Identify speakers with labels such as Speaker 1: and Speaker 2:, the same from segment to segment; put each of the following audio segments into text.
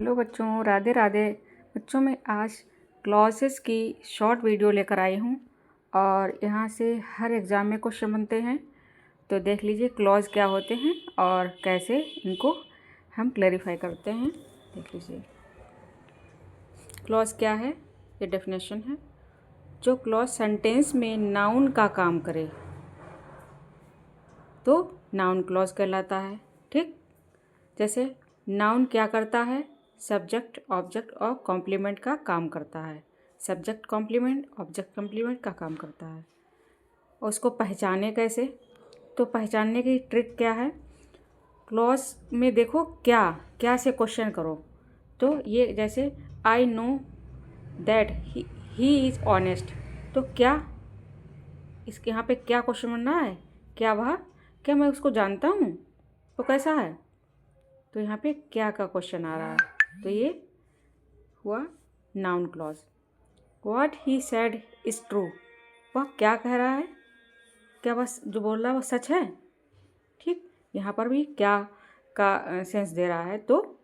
Speaker 1: Hello बच्चों, राधे राधे। बच्चों मैं आज क्लॉजेस की शॉर्ट वीडियो लेकर आई हूँ और यहाँ से हर एग्ज़ाम में क्वेश्चन बनते हैं। तो देख लीजिए क्लॉज क्या होते हैं और कैसे इनको हम क्लैरिफाई करते हैं। देख लीजिए क्लॉज क्या है, ये डेफिनेशन है। जो क्लॉज सेंटेंस में नाउन का काम करे तो नाउन क्लॉज कहलाता है। ठीक, जैसे नाउन क्या करता है, सब्जेक्ट ऑब्जेक्ट और कॉम्प्लीमेंट का काम करता है। सब्जेक्ट कॉम्प्लीमेंट ऑब्जेक्ट कॉम्प्लीमेंट का काम करता है। उसको पहचाने कैसे, तो पहचानने की ट्रिक क्या है, क्लॉज में देखो क्या क्या से क्वेश्चन करो। तो ये जैसे I know that he is honest, तो क्या इसके यहाँ पे क्या क्वेश्चन बनना है, क्या मैं उसको जानता हूँ, तो कैसा है, तो यहाँ पे क्या का क्वेश्चन आ रहा है। तो ये हुआ noun clause. What he said is true, वह क्या कह रहा है, क्या बस जो बोल रहा है वो सच है। ठीक, यहाँ पर भी क्या का सेंस दे रहा है, तो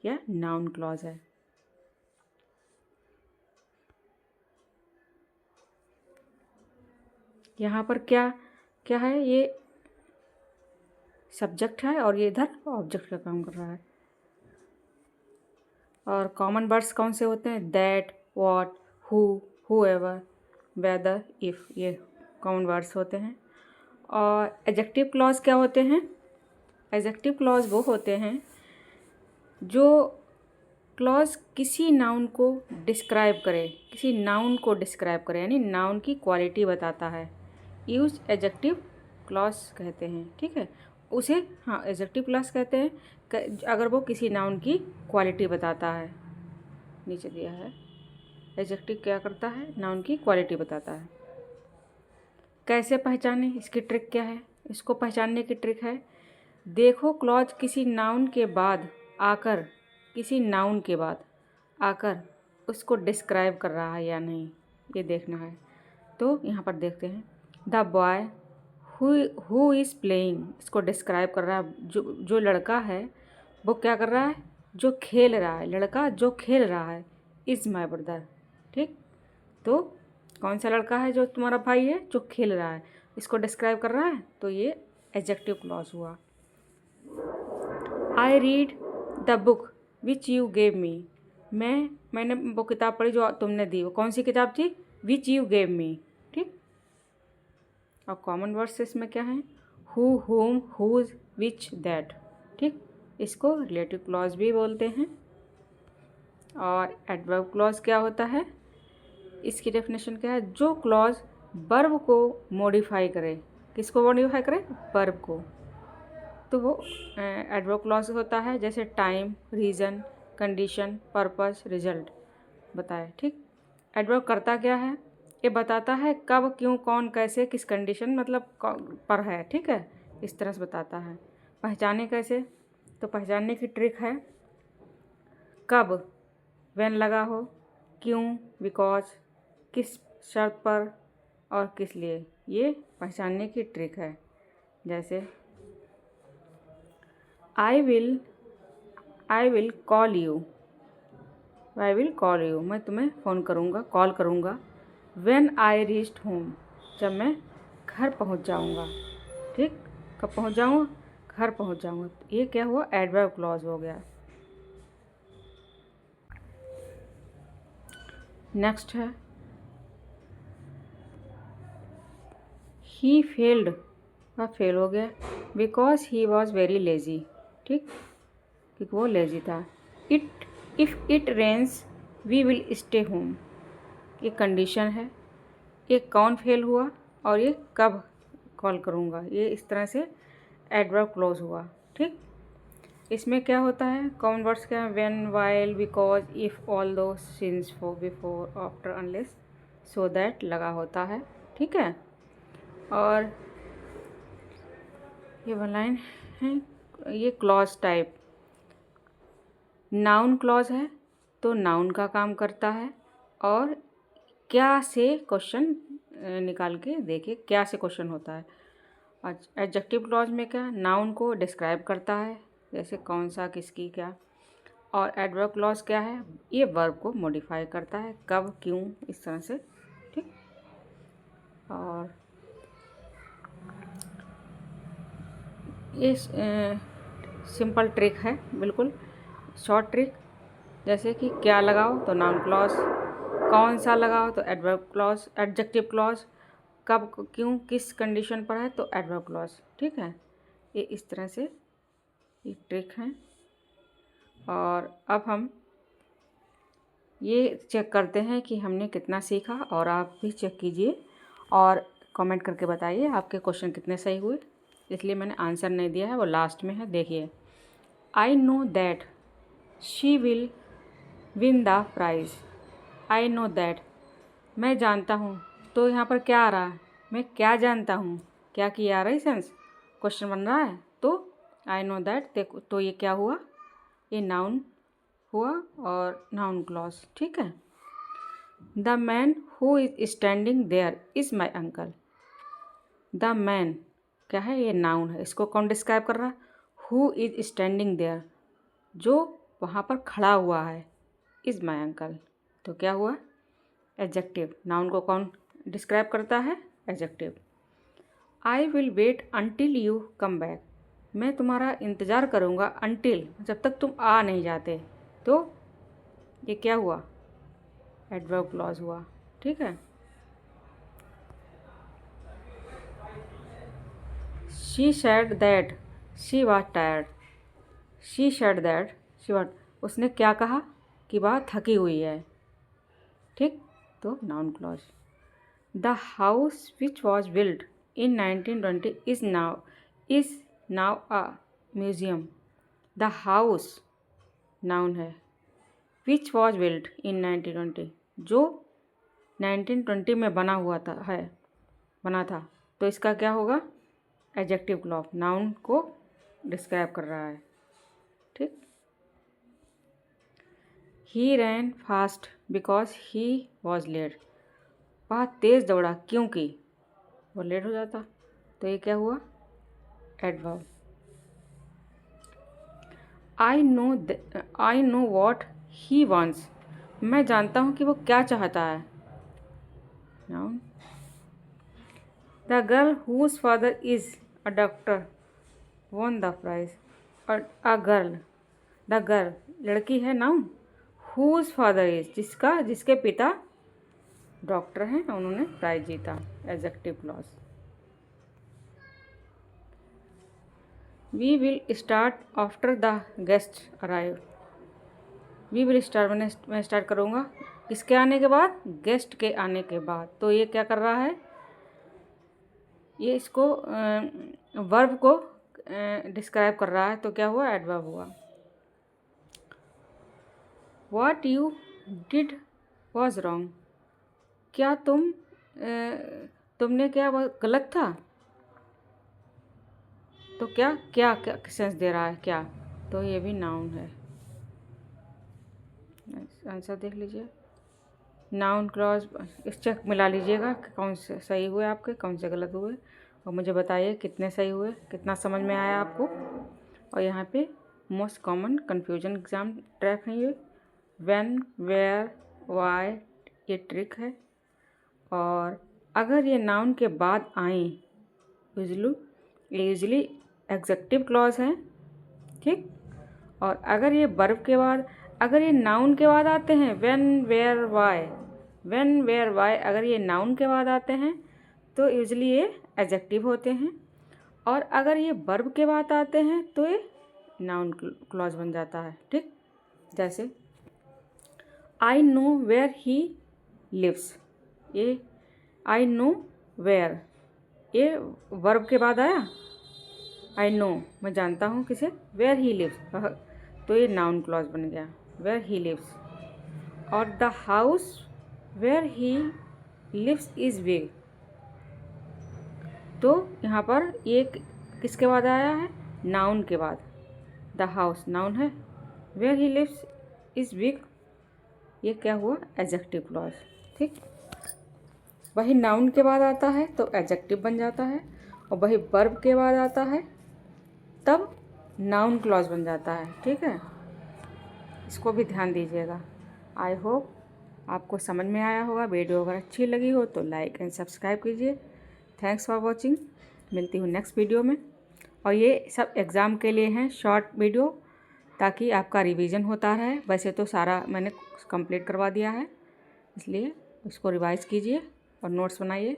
Speaker 1: यह नाउन क्लॉज है। यहाँ पर क्या क्या है, ये सब्जेक्ट है और ये इधर ऑब्जेक्ट का काम कर रहा है। और कॉमन वर्ड्स कौन से होते हैं, that, what, whoever, whether, if, ये कॉमन वर्ड्स होते हैं। और एडजेक्टिव क्लॉज क्या होते हैं, एडजेक्टिव क्लॉज वो होते हैं जो क्लॉज किसी नाउन को डिस्क्राइब करे, किसी नाउन को डिस्क्राइब करे, यानी नाउन की क्वालिटी बताता है। यूज एडजेक्टिव क्लॉज कहते हैं। ठीक है, उसे हाँ एडजेक्टिव क्लॉज कहते हैं अगर वो किसी नाउन की क्वालिटी बताता है। नीचे दिया है एडजेक्टिव क्या करता है, नाउन की क्वालिटी बताता है। कैसे पहचाने, इसकी ट्रिक क्या है, इसको पहचानने की ट्रिक है, देखो क्लॉज किसी नाउन के बाद आकर, किसी नाउन के बाद आकर उसको डिस्क्राइब कर रहा है या नहीं, ये देखना है। तो यहाँ पर देखते हैं, the boy who is playing, इसको डिस्क्राइब कर रहा है। जो लड़का है वो क्या कर रहा है, जो खेल रहा है, लड़का जो खेल रहा है, इज़ माई ब्रदर। ठीक, तो कौन सा लड़का है जो तुम्हारा भाई है, जो खेल रहा है, इसको डिस्क्राइब कर रहा है, तो ये एडजेक्टिव क्लॉज हुआ। I read the book which you gave me, मैंने वो किताब पढ़ी जो तुमने दी, वो कौन सी किताब थी, विच यू गेव मी। ठीक, और कॉमन वर्ड्स इसमें क्या है, हु, हुम, हुज, विच, दैट। ठीक, इसको रिलेटिव क्लॉज भी बोलते हैं। और एडवर्ब क्लॉज क्या होता है, इसकी डेफिनेशन क्या है, जो क्लॉज वर्ब को मॉडिफाई करे, किसको मॉडिफाई करे, वर्ब को, तो वो एडवर्ब क्लॉज होता है। जैसे time, reason, condition, purpose, result बताए। ठीक, एडवर्ब करता क्या है, ये बताता है कब, क्यों, कौन, कैसे, किस कंडीशन, मतलब पर है। ठीक है, इस तरह से बताता है। पहचाने कैसे, तो पहचानने की ट्रिक है, कब व्हेन लगा हो, क्यों बिकॉज, किस शर्त पर और किस लिए, ये पहचानने की ट्रिक है। जैसे आई विल कॉल यू, मैं तुम्हें फ़ोन करूँगा, कॉल करूँगा। व्हेन आई रीच्ड होम, जब मैं घर पहुँच जाऊँगा। ठीक, कब पहुँच जाऊँगा, घर पहुँच जाऊँगा। ये क्या हुआ, एडवर्ब क्लॉज हो गया। नेक्स्ट है ही फेल्ड, वह फेल हो गया, because he was very lazy. ठीक, क्योंकि वो लेज़ी था। If it rains we will stay home, ये कंडीशन है, ये कौन फेल हुआ और ये कब कॉल करूँगा, ये इस तरह से एडवर्ब क्लोज हुआ। ठीक, इसमें क्या होता है, कॉमन वर्ड्स क्या है, when, while, because, if, although, since, for, before, after, unless, so that लगा होता है। ठीक है, और ये वन लाइन है, ये क्लॉज टाइप नाउन क्लॉज है, तो नाउन का काम करता है। और क्या से क्वेश्चन निकाल के देखिए, क्या से क्वेश्चन होता है। एडजेक्टिव क्लॉज में क्या, नाउन को डिस्क्राइब करता है, जैसे कौन सा, किसकी, क्या। और एडवर्ब क्लॉज क्या है, ये वर्ब को मॉडिफाई करता है, कब, क्यों, इस तरह से। ठीक, और ये सिंपल ट्रिक है, बिल्कुल शॉर्ट ट्रिक। जैसे कि क्या लगाओ तो नाउन क्लॉज, कौन सा लगाओ तो एडवर्ब क्लॉज, एडजेक्टिव क्लॉज, कब, क्यों, किस कंडीशन पर है तो एडवर्ब क्लॉज। ठीक है, ये इस तरह से ये ट्रिक है। और अब हम ये चेक करते हैं कि हमने कितना सीखा, और आप भी चेक कीजिए और कमेंट करके बताइए आपके क्वेश्चन कितने सही हुए। इसलिए मैंने आंसर नहीं दिया है, वो लास्ट में है, देखिए। I know that she will win the prize. I know that, मैं जानता हूँ, तो यहाँ पर क्या आ रहा है, मैं क्या जानता हूँ, क्या की आ रही सेंस, क्वेश्चन बन रहा है। तो आई नो दैट, देखो तो ये क्या हुआ, ये नाउन हुआ और नाउन क्लॉज। ठीक है। The man who is standing there is my uncle. The man क्या है, ये नाउन है, इसको कौन डिस्क्राइब कर रहा है, हु इज स्टैंडिंग देयर, जो वहाँ पर खड़ा हुआ है, इज़ माई अंकल, तो क्या हुआ, एडजेक्टिव। नाउन को कौन डिस्क्राइब करता है, adjective. I will wait until you come back, मैं तुम्हारा इंतज़ार करूँगा अंटिल, जब तक तुम आ नहीं जाते, तो ये क्या हुआ, एडवर्ब क्लॉज हुआ। ठीक है। She said that she was tired. She said that she was, उसने क्या कहा कि वह थकी हुई है। ठीक, तो noun clause. The house which was built in 1920 is now a museum. The house noun है, विच वॉज बिल्ट इन 1920, जो 1920 में बना हुआ था, है, बना था, तो इसका क्या होगा, एडजेक्टिव क्लॉज, नाउन को डिस्क्राइब कर रहा है। ठीक। He ran fast because he was late, वह तेज़ दौड़ा क्योंकि वो लेट हो जाता, तो ये क्या हुआ, adverb. I know what he wants, मैं जानता हूँ कि वो क्या चाहता है, noun. The girl whose father is a doctor won the prize, और अ गर्ल, द गर्ल लड़की है, नाउन। हुज फादर इज, जिसके पिता डॉक्टर हैं, उन्होंने प्राइज जीता, adjective clause. We will start after the guest arrive. We will start, मैं start करूँगा किसके आने के बाद, गेस्ट के आने के बाद, तो ये क्या कर रहा है, ये इसको वर्ब को डिस्क्राइब कर रहा है, तो क्या हुआ, एडवर्ब हुआ। What you did was wrong, क्या तुमने क्या वह गलत था, तो क्या क्या क्या सेंस दे रहा है, क्या, तो ये भी नाउन है। आंसर देख लीजिए, नाउन क्लॉज, इस चेक मिला लीजिएगा कि कौन से सही हुए आपके, कौन से गलत हुए, और मुझे बताइए कितने सही हुए, कितना समझ में आया आपको। और यहाँ पे most common confusion exam track है ये, व्हेन, वेयर, वाई, ये ट्रिक है। और अगर ये नाउन के बाद आए, यूजली एग्जेक्टिव क्लॉज हैं। ठीक, और अगर ये वर्ब के बाद, अगर ये नाउन के बाद आते हैं, when, where, why, when, where, why, अगर ये नाउन के बाद आते हैं तो यूजली ये एडजेक्टिव होते हैं, और अगर ये वर्ब के बाद आते हैं तो ये नाउन क्लॉज बन जाता है। ठीक, जैसे I know where he lives, ये आई नो वेयर, ये वर्ब के बाद आया, आई नो, मैं जानता हूँ किसे, वेयर ही लिव्स, तो ये नाउन क्लॉज बन गया, वेयर ही लिव्स। और the house where he lives is big, तो यहाँ पर ये किसके बाद आया है, नाउन के बाद, द हाउस नाउन है, where he lives is big, ये क्या हुआ, एडजेक्टिव क्लॉज। ठीक, वही नाउन के बाद आता है तो एडजेक्टिव बन जाता है, और वही वर्ब के बाद आता है तब नाउन क्लॉज बन जाता है। ठीक है, इसको भी ध्यान दीजिएगा। आई होप आपको समझ में आया होगा। वीडियो अगर अच्छी लगी हो तो लाइक एंड सब्सक्राइब कीजिए। Thanks for watching. मिलती हूँ नेक्स्ट वीडियो में। और ये सब एग्ज़ाम के लिए हैं शॉर्ट वीडियो, ताकि आपका रिवीजन होता रहे। वैसे तो सारा मैंने कंप्लीट करवा दिया है, इसलिए इसको रिवाइज़ कीजिए और नोट्स बनाइए।